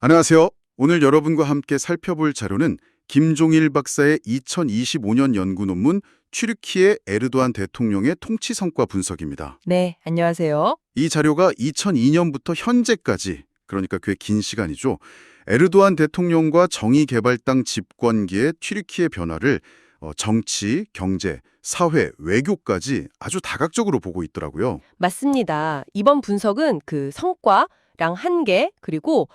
안녕하세요. 오늘 여러분과 함께 살펴볼 자료는 김종일 박사의 2025년 연구 논문 튀르키예 에르도안 대통령의 통치 성과 분석입니다. 네, 안녕하세요. 이 자료가 2002년부터 현재까지, 그러니까 꽤 긴 시간이죠. 에르도안 대통령과 정의개발당 집권기의 튀르키예 변화를 정치, 경제, 사회, 외교까지 아주 다각적으로 보고 있더라고요. 맞습니다. 이번 분석은 그 성과랑 한계, 그리고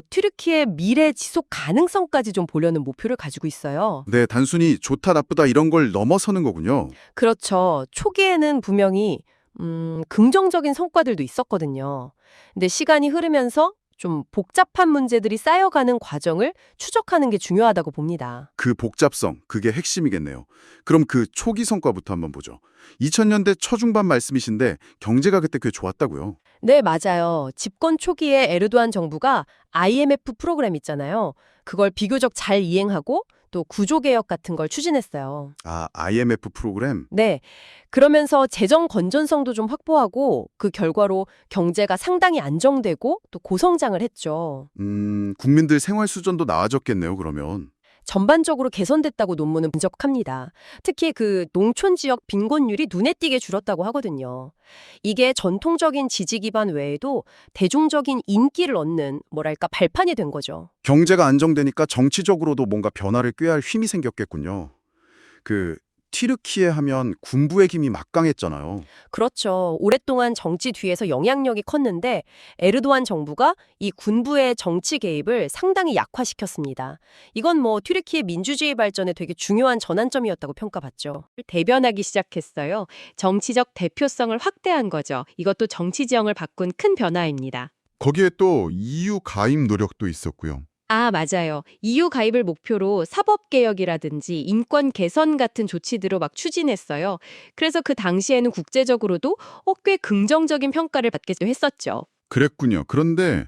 튀르키예 미래 지속 가능성까지 좀 보려는 목표를 가지고 있어요. 네, 단순히 좋다, 나쁘다 이런 걸 넘어서는 거군요. 그렇죠. 초기에는 분명히 긍정적인 성과들도 있었거든요. 근데 시간이 흐르면서 좀 복잡한 문제들이 쌓여가는 과정을 추적하는 게 중요하다고 봅니다. 그 복잡성, 그게 핵심이겠네요. 그럼 그 초기 성과부터 한번 보죠. 2000년대 초중반 말씀이신데 경제가 그때 꽤 좋았다고요. 네, 맞아요. 집권 초기에 에르도안 정부가 IMF 프로그램 있잖아요. 그걸 비교적 잘 이행하고 또 구조개혁 같은 걸 추진했어요. 아, IMF 프로그램? 네. 그러면서 재정 건전성도 좀 확보하고 그 결과로 경제가 상당히 안정되고 또 고성장을 했죠. 국민들 생활 수준도 나아졌겠네요, 그러면. 전반적으로 개선됐다고 논문은 분석합니다. 특히 그 농촌 지역 빈곤율이 눈에 띄게 줄었다고 하거든요. 이게 전통적인 지지 기반 외에도 대중적인 인기를 얻는 뭐랄까 발판이 된 거죠. 경제가 안정되니까 정치적으로도 뭔가 변화를 꾀할 힘이 생겼겠군요. 그 튀르키예 하면 군부의 힘이 막강했잖아요. 그렇죠. 오랫동안 정치 뒤에서 영향력이 컸는데 에르도안 정부가 이 군부의 정치 개입을 상당히 약화시켰습니다. 이건 뭐 튀르키예 민주주의 발전에 되게 중요한 전환점이었다고 평가받죠. 대변하기 시작했어요. 정치적 대표성을 확대한 거죠. 이것도 정치 지형을 바꾼 큰 변화입니다. 거기에 또 EU 가입 노력도 있었고요. 아, 맞아요. EU 가입을 목표로 사법개혁이라든지 인권 개선 같은 조치들을 막 추진했어요. 그래서 그 당시에는 국제적으로도 꽤 긍정적인 평가를 받기도 했었죠. 그랬군요. 그런데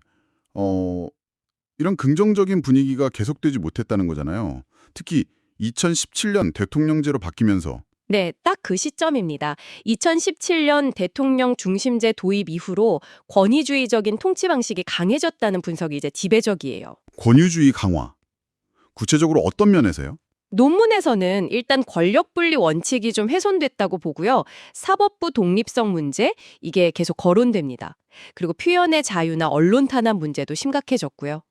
이런 긍정적인 분위기가 계속되지 못했다는 거잖아요. 특히 2017년 대통령제로 바뀌면서 네, 딱 그 시점입니다. 2017년 대통령 중심제 도입 이후로 권위주의적인 통치 방식이 강해졌다는 분석이 이제 지배적이에요. 권위주의 강화. 구체적으로 어떤 면에서요? 논문에서는 일단 권력 분리 원칙이 좀 훼손됐다고 보고요. 사법부 독립성 문제, 이게 계속 거론됩니다. 그리고 표현의 자유나 언론 탄압 문제도 심각해졌고요.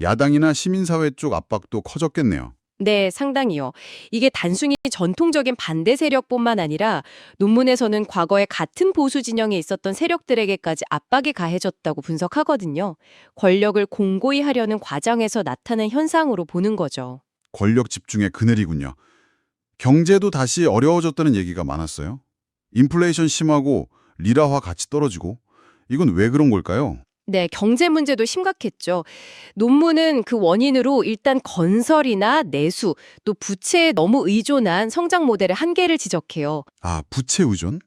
야당이나 시민사회 쪽 압박도 커졌겠네요. 네, 상당히요. 이게 단순히 전통적인 반대 세력뿐만 아니라 논문에서는 과거에 같은 보수 진영에 있었던 세력들에게까지 압박이 가해졌다고 분석하거든요. 권력을 공고히 하려는 과정에서 나타난 현상으로 보는 거죠. 권력 집중의 그늘이군요. 경제도 다시 어려워졌다는 얘기가 많았어요. 인플레이션 심하고 리라화 가치 떨어지고 이건 왜 그런 걸까요? 네, 경제 문제도 심각했죠. 논문은 그 원인으로 일단 건설이나 내수, 또 부채에 너무 의존한 성장 모델의 한계를 지적해요. 아, 부채 의존?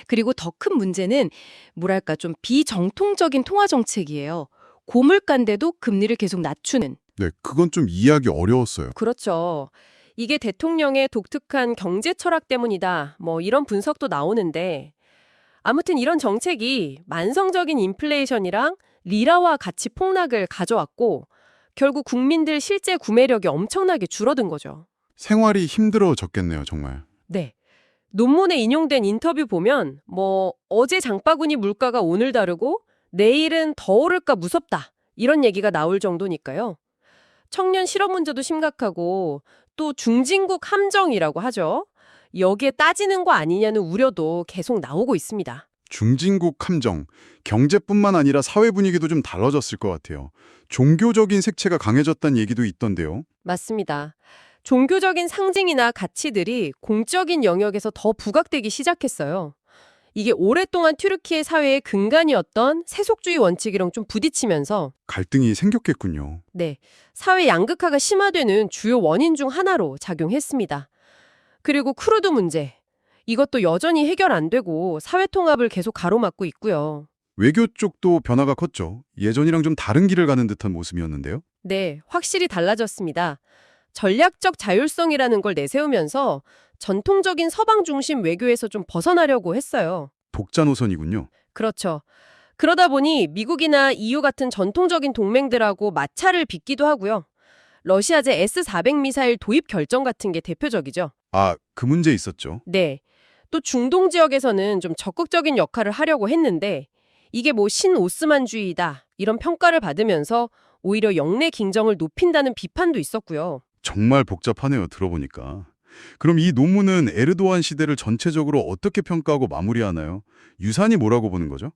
그리고 더 큰 문제는 뭐랄까 좀 비정통적인 통화 정책이에요. 고물가인데도 금리를 계속 낮추는. 네, 그건 좀 이해하기 어려웠어요. 그렇죠. 이게 대통령의 독특한 경제 철학 때문이다. 뭐 이런 분석도 나오는데 아무튼 이런 정책이 만성적인 인플레이션이랑 리라화 가치 폭락을 가져왔고 결국 국민들 실제 구매력이 엄청나게 줄어든 거죠. 생활이 힘들어졌겠네요, 정말. 네. 논문에 인용된 인터뷰 보면 뭐 어제 장바구니 물가가 오늘 다르고 내일은 더 오를까 무섭다. 이런 얘기가 나올 정도니까요. 청년 실업 문제도 심각하고 또 중진국 함정이라고 하죠. 여기에 따지는 거 아니냐는 우려도 계속 나오고 있습니다. 중진국 함정, 경제뿐만 아니라 사회 분위기도 좀 달라졌을 것 같아요. 종교적인 색채가 강해졌다는 얘기도 있던데요. 맞습니다. 종교적인 상징이나 가치들이 공적인 영역에서 더 부각되기 시작했어요. 이게 오랫동안 튀르키예 사회의 근간이었던 세속주의 원칙이랑 좀 부딪히면서 갈등이 생겼겠군요. 네, 사회 양극화가 심화되는 주요 원인 중 하나로 작용했습니다. 그리고 크루드 문제. 이것도 여전히 해결 안 되고 사회 통합을 계속 가로막고 있고요. 외교 쪽도 변화가 컸죠. 예전이랑 좀 다른 길을 가는 듯한 모습이었는데요. 네, 확실히 달라졌습니다. 전략적 자율성이라는 걸 내세우면서 전통적인 서방 중심 외교에서 좀 벗어나려고 했어요. 독자 노선이군요. 그렇죠. 그러다 보니 미국이나 EU 같은 전통적인 동맹들하고 마찰을 빚기도 하고요. 러시아제 S-400 미사일 도입 결정 같은 게 대표적이죠. 아, 그 문제 있었죠. 네. 또 중동 지역에서는 좀 적극적인 역할을 하려고 했는데 이게 뭐 신오스만주의다 이런 평가를 받으면서 오히려 영내 긴장을 높인다는 비판도 있었고요. 정말 복잡하네요, 들어보니까. 그럼 이 논문은 에르도안 시대를 전체적으로 어떻게 평가하고 마무리하나요? 유산이 뭐라고 보는 거죠?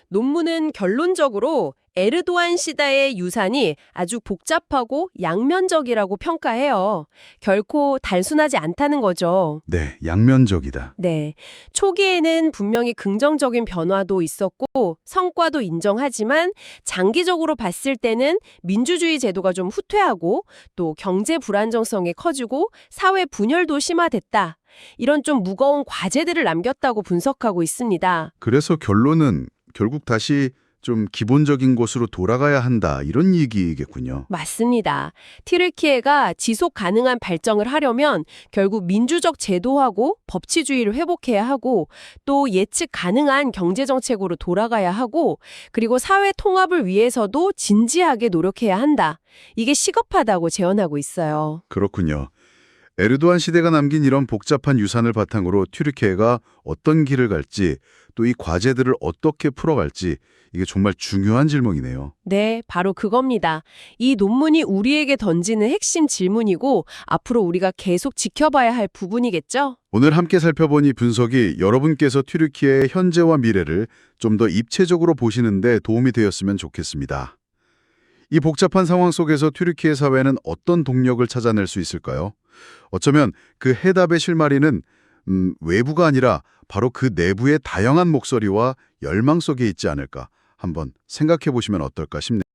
논문은 결론적으로 에르도안 시대의 유산이 아주 복잡하고 양면적이라고 평가해요. 결코 단순하지 않다는 거죠. 네, 양면적이다. 네. 초기에는 분명히 긍정적인 변화도 있었고 성과도 인정하지만 장기적으로 봤을 때는 민주주의 제도가 좀 후퇴하고 또 경제 불안정성이 커지고 사회 분열도 심화됐다. 이런 좀 무거운 과제들을 남겼다고 분석하고 있습니다. 그래서 결론은 결국 다시 좀 기본적인 곳으로 돌아가야 한다, 이런 얘기겠군요. 맞습니다. 튀르키예가 지속 가능한 발전을 하려면 결국 민주적 제도하고 법치주의를 회복해야 하고 또 예측 가능한 경제정책으로 돌아가야 하고 그리고 사회 통합을 위해서도 진지하게 노력해야 한다. 이게 시급하다고 제언하고 있어요. 그렇군요. 에르도안 시대가 남긴 이런 복잡한 유산을 바탕으로 튀르키예가 어떤 길을 갈지, 또 이 과제들을 어떻게 풀어갈지, 이게 정말 중요한 질문이네요. 네, 바로 그겁니다. 이 논문이 우리에게 던지는 핵심 질문이고 앞으로 우리가 계속 지켜봐야 할 부분이겠죠? 오늘 함께 살펴본 이 분석이 여러분께서 튀르키예의 현재와 미래를 좀 더 입체적으로 보시는 데 도움이 되었으면 좋겠습니다. 이 복잡한 상황 속에서 튀르키예 사회는 어떤 동력을 찾아낼 수 있을까요? 어쩌면 그 해답의 실마리는 외부가 아니라 바로 그 내부의 다양한 목소리와 열망 속에 있지 않을까, 한번 생각해 보시면 어떨까 싶네요.